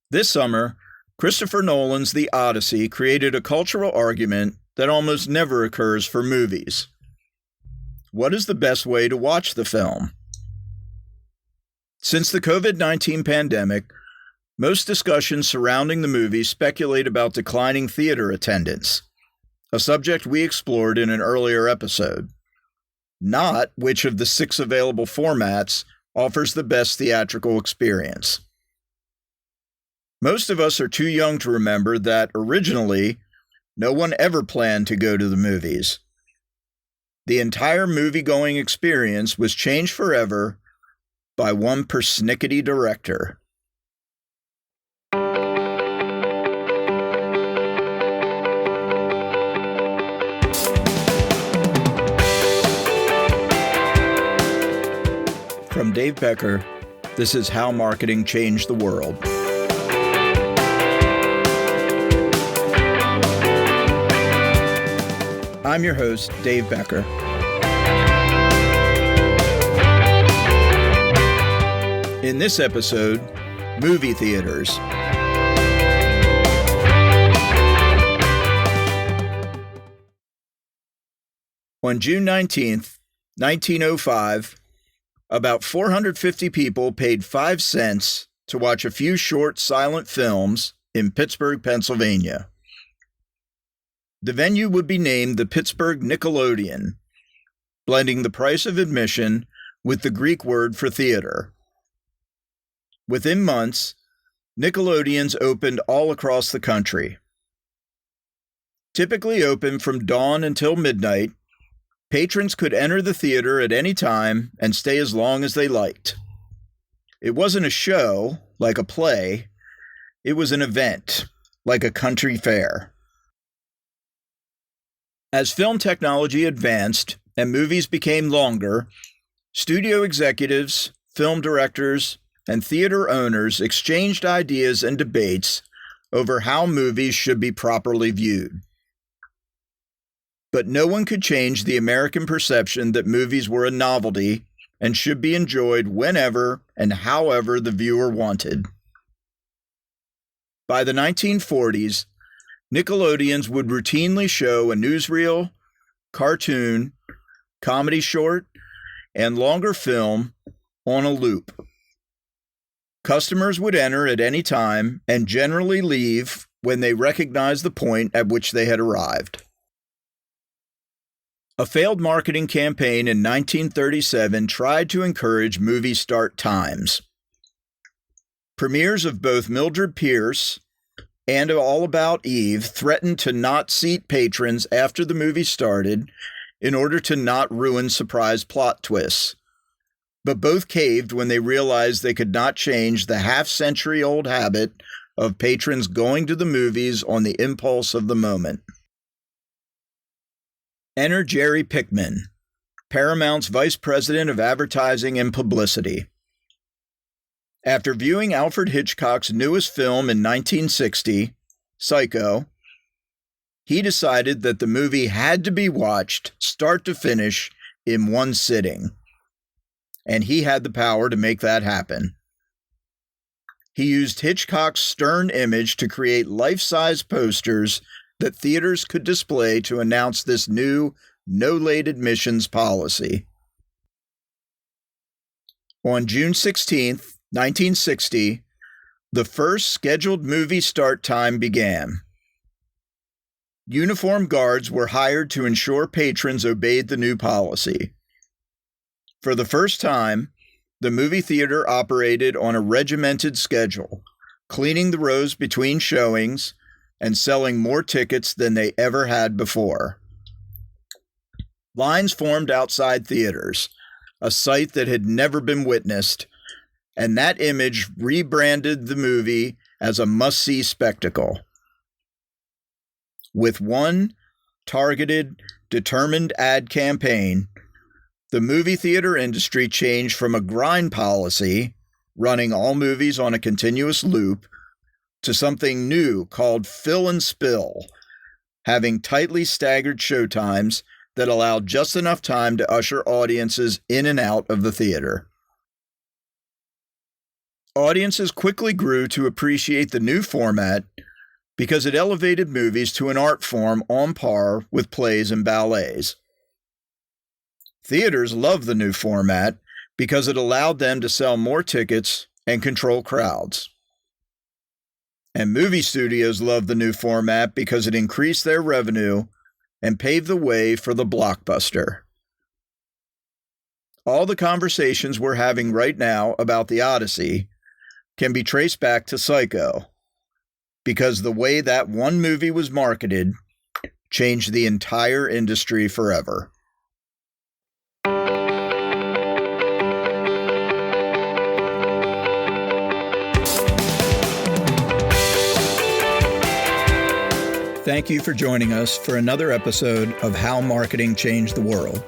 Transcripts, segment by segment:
This summer, Christopher Nolan's The Odyssey created a cultural argument that almost never occurs for movies. What is the best way to watch the film? Since the COVID-19 pandemic, most discussions surrounding the movie speculate about declining theater attendance, a subject we explored in an earlier episode. Not which of the 6 available formats offers the best theatrical experience. Most of us are too young to remember that, originally, no one ever planned to go to the movies. The entire movie-going experience was changed forever by one persnickety director. From Dave Becker, this is How Marketing Changed the World. I'm your host, Dave Becker. In this episode, movie theaters. On June 19th, 1905, about 450 people paid 5 cents to watch a few short silent films in Pittsburgh, Pennsylvania. The venue would be named the Pittsburgh Nickelodeon, blending the price of admission with the Greek word for theater. Within months, Nickelodeons opened all across the country. Typically open from dawn until midnight, patrons could enter the theater at any time and stay as long as they liked. It wasn't a show, like a play. It was an event, like a country fair. As film technology advanced and movies became longer, studio executives, film directors, and theater owners exchanged ideas and debates over how movies should be properly viewed. But no one could change the American perception that movies were a novelty and should be enjoyed whenever and however the viewer wanted. By the 1940s, Nickelodeons would routinely show a newsreel, cartoon, comedy short, and longer film on a loop. Customers would enter at any time and generally leave when they recognized the point at which they had arrived. A failed marketing campaign in 1937 tried to encourage movie start times. Premieres of both Mildred Pierce and All About Eve threatened to not seat patrons after the movie started in order to not ruin surprise plot twists. But both caved when they realized they could not change the half-century-old habit of patrons going to the movies on the impulse of the moment. Enter Jerry Pickman, Paramount's Vice President of Advertising and Publicity. After viewing Alfred Hitchcock's newest film in 1960, Psycho, he decided that the movie had to be watched start to finish in one sitting, and he had the power to make that happen. He used Hitchcock's stern image to create life-size posters that theaters could display to announce this new no late admissions policy. On June 16, 1960, the first scheduled movie start time began. Uniformed guards were hired to ensure patrons obeyed the new policy. For the first time, the movie theater operated on a regimented schedule, cleaning the rows between showings and selling more tickets than they ever had before. Lines formed outside theaters, a sight that had never been witnessed, and that image rebranded the movie as a must-see spectacle. With one targeted, determined ad campaign, the movie theater industry changed from a grind policy, running all movies on a continuous loop, to something new called Fill and Spill, having tightly staggered showtimes that allowed just enough time to usher audiences in and out of the theater. audiences quickly grew to appreciate the new format because it elevated movies to an art form on par with plays and ballets. Theaters loved the new format because it allowed them to sell more tickets and control crowds. And movie studios loved the new format because it increased their revenue and paved the way for the blockbuster. All the conversations we're having right now about The Odyssey can be traced back to Psycho, because the way that one movie was marketed changed the entire industry forever. Thank you for joining us for another episode of How Marketing Changed the World.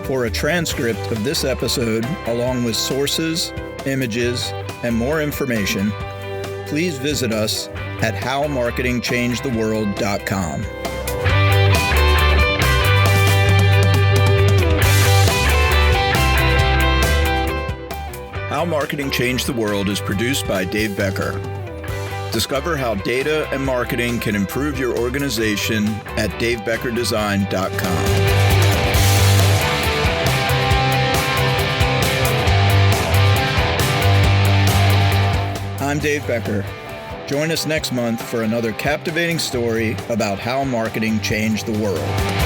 For a transcript of this episode, along with sources, images, and more information, please visit us at howmarketingchangedtheworld.com. How Marketing Changed the World is produced by Dave Becker. Discover how data and marketing can improve your organization at davebeckerdesign.com. I'm Dave Becker. Join us next month for another captivating story about how marketing changed the world.